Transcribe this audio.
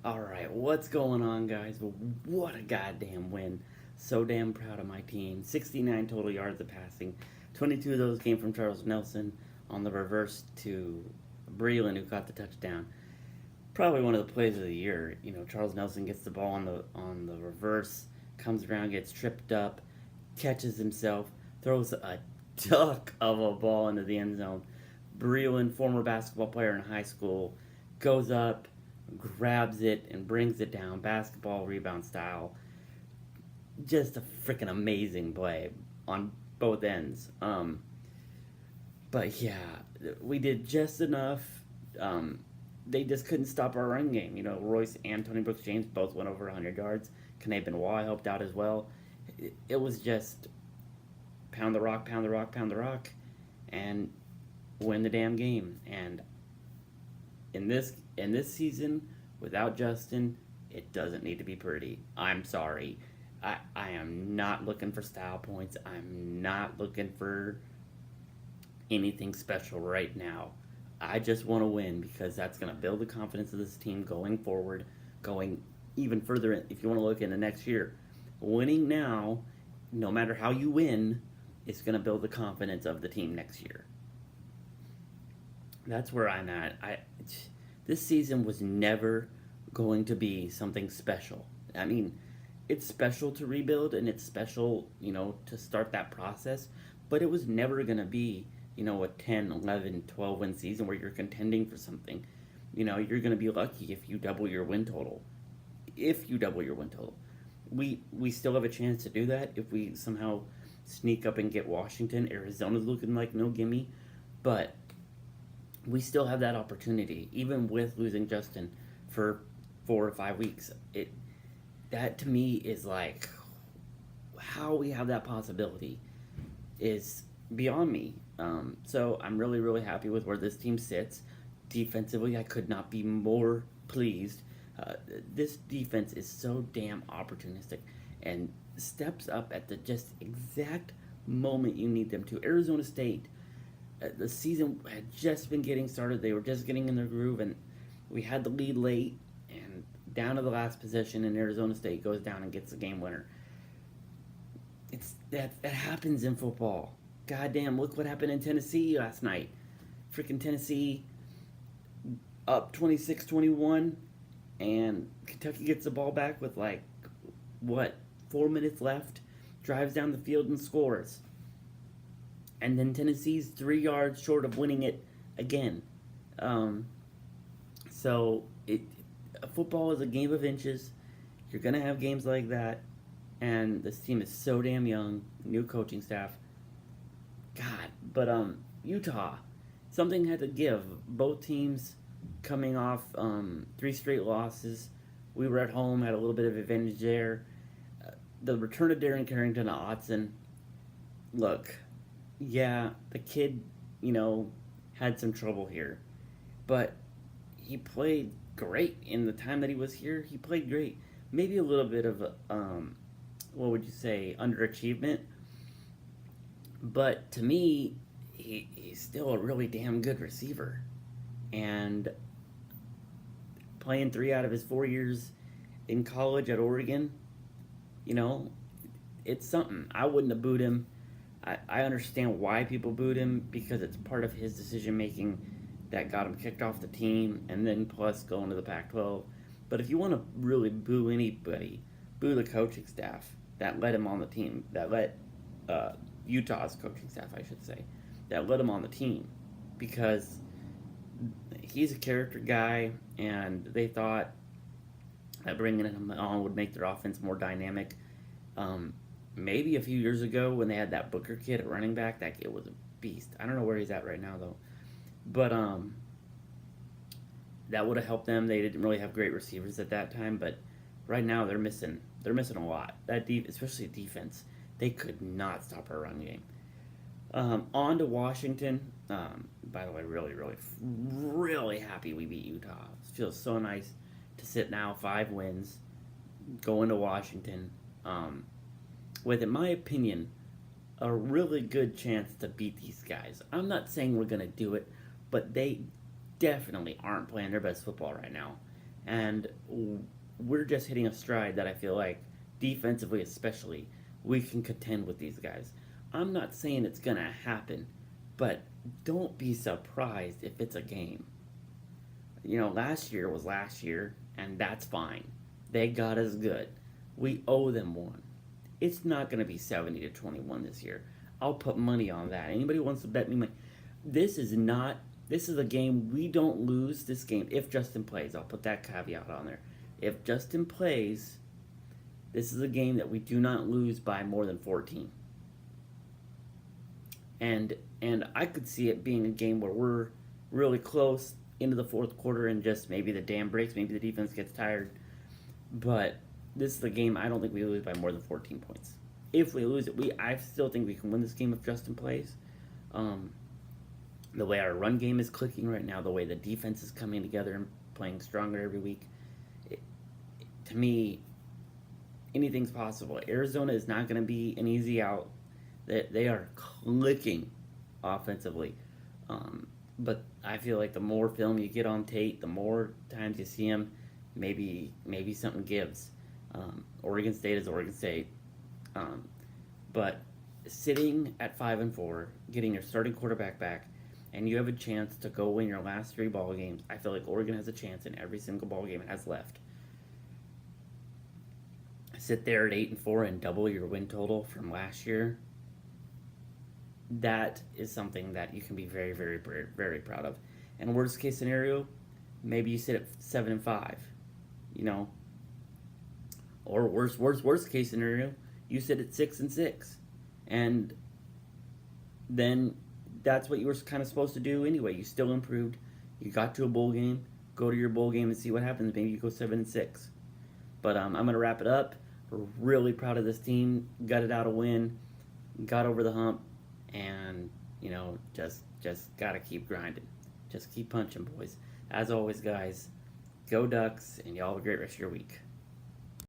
Alright, what's going on, guys? Well, what a goddamn win. So damn proud of my team. 69 total yards of passing. 22 of those came from Charles Nelson on the reverse to Breland, who caught the touchdown. Probably one of the plays of the year. You know, Charles Nelson gets the ball on the reverse, comes around, gets tripped up, catches himself, throws a duck of a ball into the end zone. Breland, former basketball player in high school, goes up, grabs it, and brings it down, basketball rebound style. Just a freaking amazing play on both ends. But yeah, we did just enough. They just couldn't stop our run game. You know, Royce and Tony Brooks James both went over 100 yards. Kane Benoit helped out as well. It was just pound the rock, pound the rock, pound the rock, and win the damn game. And in this season, without Justin, it doesn't need to be pretty. I'm sorry. I am not looking for style points. I'm not looking for anything special right now. I just want to win because that's going to build the confidence of this team going forward, going even further. If you want to look into next year, winning now, no matter how you win, it's going to build the confidence of the team next year. That's where I'm at. This season was never going to be something special. I mean, it's special to rebuild and it's special, to start that process, but it was never going to be, a 10, 11, 12 win season where you're contending for something. You're going to be lucky if you double your win total. If you double your win total. We still have a chance to do that if we somehow sneak up and get Washington. Arizona's looking like no gimme, but we still have that opportunity, even with losing Justin for 4 or 5 weeks. That to me is like how we have that possibility is beyond me. So I'm really, really happy with where this team sits. Defensively, I could not be more pleased. This defense is so damn opportunistic and steps up at the just exact moment you need them to. Arizona State, the season had just been getting started. They were just getting in their groove, and we had the lead late, and down to the last possession, and Arizona State goes down and gets the game winner. That happens in football. Goddamn, look what happened in Tennessee last night. Freaking Tennessee up 26-21, and Kentucky gets the ball back with 4 minutes left, drives down the field and scores. And then Tennessee's 3 yards short of winning it again. So football is a game of inches. You're gonna have games like that, and this team is so damn young. New coaching staff. God, but Utah, something had to give. Both teams coming off 3 straight losses. We were at home, had a little bit of advantage there. The return of Darren Carrington to Autzen. Look, yeah, the kid, had some trouble here, but he played great in the time that he was here. He played great. Maybe a little bit of, what would you say, underachievement, but to me, he's still a really damn good receiver, and playing 3 out of his 4 years in college at Oregon, it's something. I wouldn't have booed him. I understand why people booed him, because it's part of his decision-making that got him kicked off the team, and then plus going to the Pac-12. But if you want to really boo anybody, boo the coaching staff that let him on the team, that let Utah's coaching staff, I should say, that let him on the team, because he's a character guy, and they thought that bringing him on would make their offense more dynamic. Maybe a few years ago when they had that Booker kid at running back, that kid was a beast. I don't know where he's at right now though, but that would have helped them. They didn't really have great receivers at that time, but right now they're missing a lot. Especially defense, they could not stop our run game. On to Washington. By the way, really, really, really happy we beat Utah. It feels so nice to sit now 5 wins, go into Washington. With, in my opinion, a really good chance to beat these guys. I'm not saying we're going to do it, but they definitely aren't playing their best football right now. and we're just hitting a stride that I feel like defensively, especially, we can contend with these guys. I'm not saying it's gonna happen, but don't be surprised if it's a game. Last year was last year, and that's fine. They got us good. We owe them one. It's not going to be 70-21 this year. I'll put money on that. Anybody wants to bet me money? This is not. This is a game we don't lose. This game, if Justin plays, I'll put that caveat on there. If Justin plays, this is a game that we do not lose by more than 14. And I could see it being a game where we're really close into the fourth quarter and just maybe the dam breaks, maybe the defense gets tired. But this is the game I don't think we lose by more than 14 points. If we lose it, I still think we can win this game if Justin plays. The way our run game is clicking right now, the way the defense is coming together and playing stronger every week, to me, anything's possible. Arizona is not going to be an easy out. They are clicking offensively. But I feel like the more film you get on Tate, the more times you see him, maybe something gives. Oregon State is Oregon State. But sitting at 5-4, getting your starting quarterback back, and you have a chance to go win your last 3 ball games. I feel like Oregon has a chance in every single ball game it has left. Sit there at 8-4 and double your win total from last year. That is something that you can be very, very, very, very proud of. And worst case scenario, maybe you sit at 7-5, or worst case scenario, you sit at 6-6, and then that's what you were kind of supposed to do anyway. You still improved. You got to a bowl game. Go to your bowl game and see what happens. Maybe you go 7-6. But I'm gonna wrap it up. We're really proud of this team. Gutted out a win. Got over the hump. And just gotta keep grinding. Just keep punching, boys. As always, guys, go Ducks, and y'all have a great rest of your week.